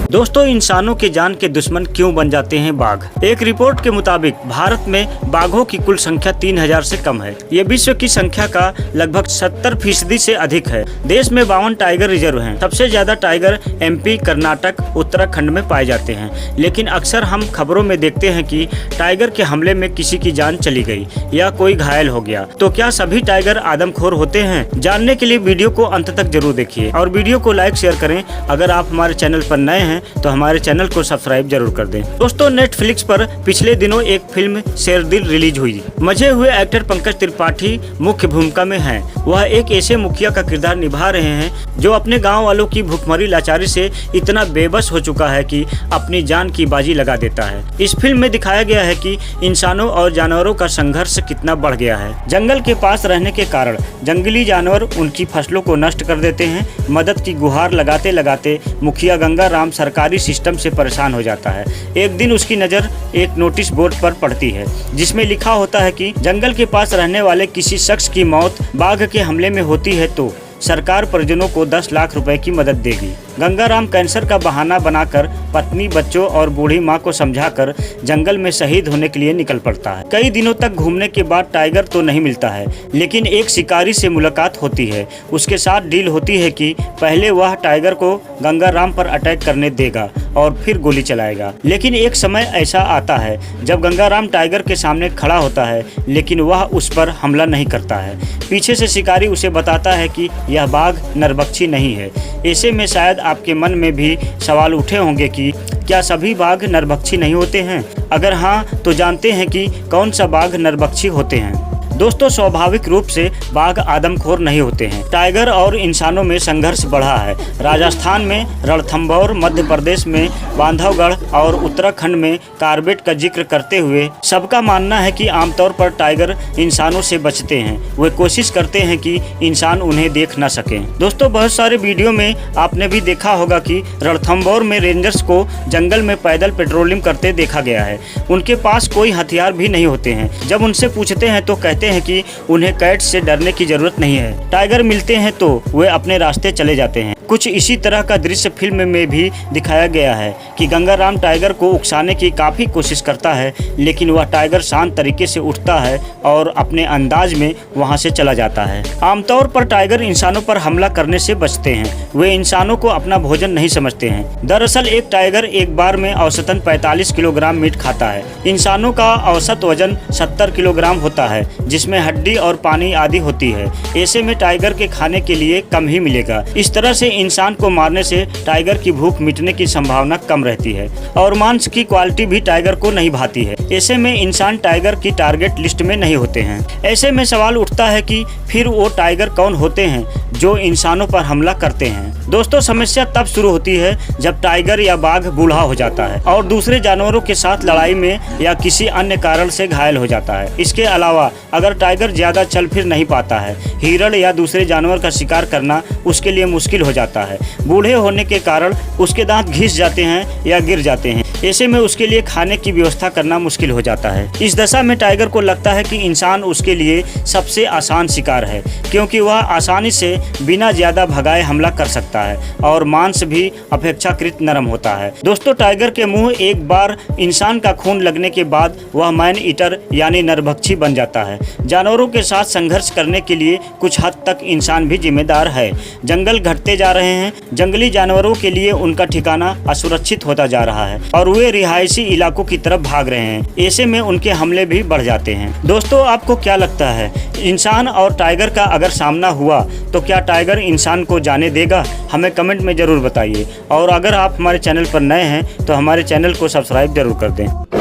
दोस्तों, इंसानों के जान के दुश्मन क्यों बन जाते हैं बाघ? एक रिपोर्ट के मुताबिक भारत में बाघों की कुल संख्या 3000 से कम है। ये विश्व की संख्या का लगभग 70% से अधिक है। देश में 52 टाइगर रिजर्व हैं। सबसे ज्यादा टाइगर MP, कर्नाटक, उत्तराखंड में पाए जाते हैं। लेकिन अक्सर हम खबरों में देखते हैं कि टाइगर के हमले में किसी की जान चली गई या कोई घायल हो गया। तो क्या सभी टाइगर आदमखोर होते हैं? जानने के लिए वीडियो को अंत तक जरूर देखिए और वीडियो को लाइक शेयर करें। अगर आप हमारे चैनल पर नए हैं तो हमारे चैनल को सब्सक्राइब जरूर कर दें। दोस्तों, नेटफ्लिक्स पर पिछले दिनों एक फिल्म शेरदिल रिलीज हुई। मजे हुए एक्टर पंकज त्रिपाठी मुख्य भूमिका में हैं। वह एक ऐसे मुखिया का किरदार निभा रहे हैं जो अपने गांव वालों की भूखमरी लाचारी से इतना बेबस हो चुका है कि अपनी जान की बाजी लगा देता है। इस फिल्म में दिखाया गया है कि इंसानों और जानवरों का संघर्ष कितना बढ़ गया है। जंगल के पास रहने के कारण जंगली जानवर उनकी फसलों को नष्ट कर देते हैं। मदद की गुहार लगाते लगाते मुखिया गंगा राम सरकारी सिस्टम से परेशान हो जाता है। एक दिन उसकी नज़र एक नोटिस बोर्ड पर पड़ती है जिसमें लिखा होता है कि जंगल के पास रहने वाले किसी शख्स की मौत बाघ के हमले में होती है तो सरकार परिजनों को 10 लाख रुपए की मदद देगी। गंगाराम कैंसर का बहाना बनाकर पत्नी, बच्चों और बूढ़ी मां को समझाकर जंगल में शहीद होने के लिए निकल पड़ता है। कई दिनों तक घूमने के बाद टाइगर तो नहीं मिलता है, लेकिन एक शिकारी से मुलाकात होती है। उसके साथ डील होती है कि पहले वह टाइगर को गंगाराम पर अटैक करने देगा और फिर गोली चलाएगा। लेकिन एक समय ऐसा आता है जब गंगाराम टाइगर के सामने खड़ा होता है, लेकिन वह उस पर हमला नहीं करता है। पीछे से शिकारी उसे बताता है कि यह बाघ नरभक्षी नहीं है। ऐसे में शायद आपके मन में भी सवाल उठे होंगे कि क्या सभी बाघ नरभक्षी नहीं होते हैं? अगर हाँ, तो जानते हैं कि कौन सा बाघ नरभक्षी होते हैं। दोस्तों, स्वाभाविक रूप से बाघ आदमखोर नहीं होते हैं। टाइगर और इंसानों में संघर्ष बढ़ा है। राजस्थान में रणथंभौर, मध्य प्रदेश में बांधवगढ़ और उत्तराखंड में कार्बेट का जिक्र करते हुए सबका मानना है कि आमतौर पर टाइगर इंसानों से बचते हैं। वे कोशिश करते हैं कि इंसान उन्हें देख न सकें। दोस्तों, बहुत सारे वीडियो में आपने भी देखा होगा कि रणथंभौर में रेंजर्स को जंगल में पैदल पेट्रोलिंग करते देखा गया है। उनके पास कोई हथियार भी नहीं होते हैं। जब उनसे पूछते हैं तो कहते हैं कि उन्हें कैट से डरने की जरूरत नहीं है। टाइगर मिलते हैं तो वे अपने रास्ते चले जाते हैं। कुछ इसी तरह का दृश्य फिल्म में भी दिखाया गया है कि गंगाराम टाइगर को उकसाने की काफी कोशिश करता है, लेकिन वह टाइगर शांत तरीके से उठता है और अपने अंदाज में वहां से चला जाता है। आमतौर पर टाइगर इंसानों पर हमला करने से बचते हैं। वे इंसानों को अपना भोजन नहीं समझते हैं। दरअसल एक टाइगर एक बार में औसतन 45 किलोग्राम मीट खाता है। इंसानों का औसत वजन 70 किलोग्राम होता है, जिसमें हड्डी और पानी आदि होती है। ऐसे में टाइगर के खाने के लिए कम ही मिलेगा। इस तरह से इंसान को मारने से टाइगर की भूख मिटने की संभावना कम रहती है और मांस की क्वालिटी भी टाइगर को नहीं भाती है। ऐसे में इंसान टाइगर की टारगेट लिस्ट में नहीं होते हैं। ऐसे में सवाल उठता है कि फिर वो टाइगर कौन होते हैं जो इंसानों पर हमला करते हैं? दोस्तों, समस्या तब शुरू होती है जब टाइगर या बाघ बूढ़ा हो जाता है और दूसरे जानवरों के साथ लड़ाई में या किसी अन्य कारण से घायल हो जाता है। इसके अलावा अगर टाइगर ज्यादा चल फिर नहीं पाता है, हिरण या दूसरे जानवर का शिकार करना उसके लिए मुश्किल हो जाता है। बूढ़े होने के कारण उसके दांत घिस जाते हैं या गिर जाते हैं। ऐसे में उसके लिए खाने की व्यवस्था करना मुश्किल हो जाता है। इस दशा में टाइगर को लगता है कि इंसान उसके लिए सबसे आसान शिकार है, क्योंकि वह आसानी से बिना ज्यादा भगाए हमला कर सकता है और मांस भी अपेक्षाकृत नरम होता है। दोस्तों, टाइगर के मुंह एक बार इंसान का खून लगने के बाद वह मैन ईटर यानी नरभक्षी बन जाता है। जानवरों के साथ संघर्ष करने के लिए कुछ हद तक इंसान भी जिम्मेदार है। जंगल घटते जा रहे हैं। जंगली जानवरों के लिए उनका ठिकाना असुरक्षित होता जा रहा है और वे रिहायशी इलाकों की तरफ भाग रहे हैं। ऐसे में उनके हमले भी बढ़ जाते हैं। दोस्तों, आपको क्या लगता है, इंसान और टाइगर का अगर सामना हुआ तो क्या टाइगर इंसान को जाने देगा? हमें कमेंट में जरूर बताइए और अगर आप हमारे चैनल पर नए हैं तो हमारे चैनल को सब्सक्राइब जरूर कर दें।